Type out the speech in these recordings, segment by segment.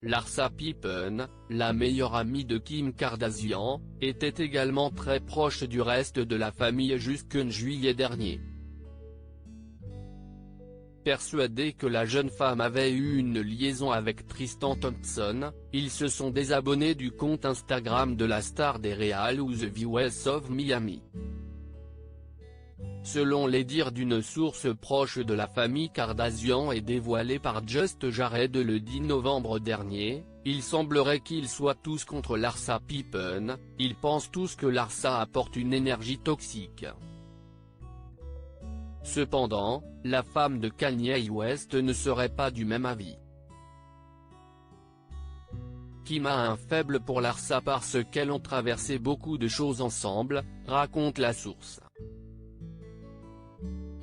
Larsa Pippen, la meilleure amie de Kim Kardashian, était également très proche du reste de la famille jusqu'en juillet dernier. Persuadés que la jeune femme avait eu une liaison avec Tristan Thompson, ils se sont désabonnés du compte Instagram de la star des Real Housewives of Miami. Selon les dires d'une source proche de la famille Kardashian et dévoilée par Just Jared le 10 novembre dernier, il semblerait qu'ils soient tous contre Larsa Pippen, ils pensent tous que Larsa apporte une énergie toxique. Cependant, la femme de Kanye West ne serait pas du même avis. Kim a un faible pour Larsa parce qu'elles ont traversé beaucoup de choses ensemble, raconte la source.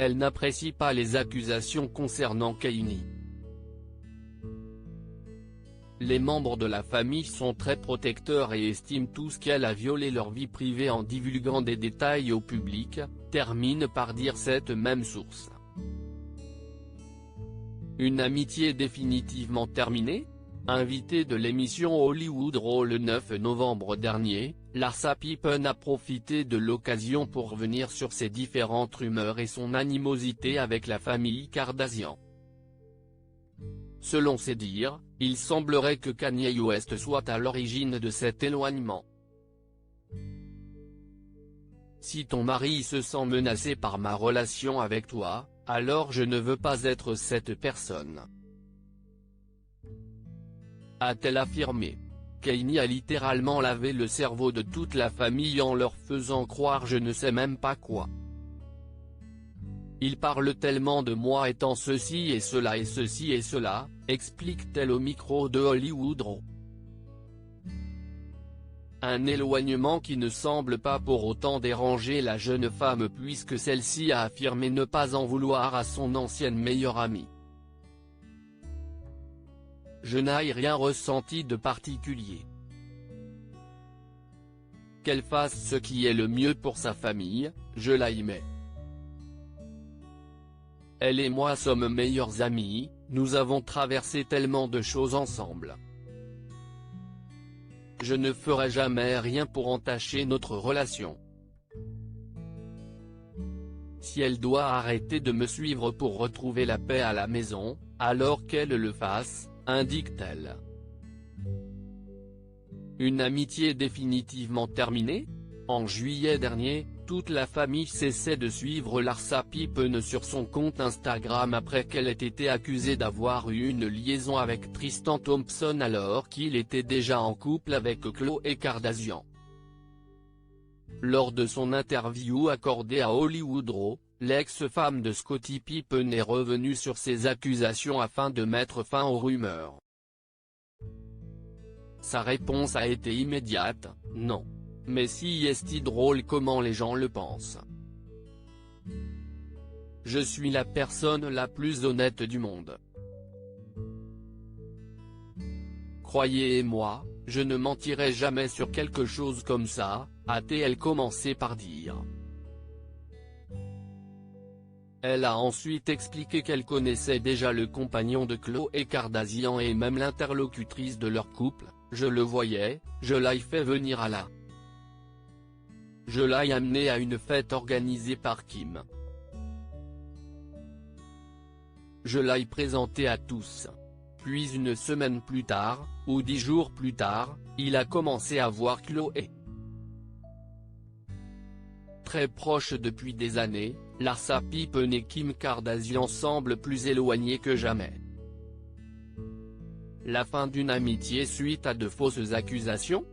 Elle n'apprécie pas les accusations concernant Kanye. Les membres de la famille sont très protecteurs et estiment tous qu'elle a violé leur vie privée en divulguant des détails au public, termine par dire cette même source. Une amitié définitivement terminée ? Invitée de l'émission Hollywood Raw le 9 novembre dernier, Larsa Pippen a profité de l'occasion pour revenir sur ses différentes rumeurs et son animosité avec la famille Kardashian. Selon ses dires, il semblerait que Kanye West soit à l'origine de cet éloignement. Si ton mari se sent menacé par ma relation avec toi, alors je ne veux pas être cette personne, a-t-elle affirmé. Kanye a littéralement lavé le cerveau de toute la famille en leur faisant croire je ne sais même pas quoi. Il parle tellement de moi étant ceci et cela, explique-t-elle au micro de Hollywood Raw. Un éloignement qui ne semble pas pour autant déranger la jeune femme puisque celle-ci a affirmé ne pas en vouloir à son ancienne meilleure amie. Je n'ai rien ressenti de particulier. Qu'elle fasse ce qui est le mieux pour sa famille, je l'aimais. Elle et moi sommes meilleures amies, nous avons traversé tellement de choses ensemble. Je ne ferai jamais rien pour entacher notre relation. Si elle doit arrêter de me suivre pour retrouver la paix à la maison, alors qu'elle le fasse, indique-t-elle. Une amitié définitivement terminée ? En juillet dernier, toute la famille cessait de suivre Larsa Pippen sur son compte Instagram après qu'elle ait été accusée d'avoir eu une liaison avec Tristan Thompson alors qu'il était déjà en couple avec Khloé Kardashian. Lors de son interview accordée à Hollywood Raw, l'ex-femme de Scottie Pippen est revenue sur ces accusations afin de mettre fin aux rumeurs. Sa réponse a été immédiate, non. Mais si est-il drôle comment les gens le pensent. Je suis la personne la plus honnête du monde. Croyez-moi, je ne mentirai jamais sur quelque chose comme ça, a-t-elle commencé par dire. Elle a ensuite expliqué qu'elle connaissait déjà le compagnon de Khloé Kardashian et même l'interlocutrice de leur couple, je le voyais, je l'ai fait venir à la. Je l'ai amené à une fête organisée par Kim. Je l'ai présenté à tous. Puis une semaine plus tard, ou 10 jours plus tard, il a commencé à voir Khloé. Très proches depuis des années, Larsa Pippen et Kim Kardashian semblent plus éloignés que jamais. La fin d'une amitié suite à de fausses accusations ?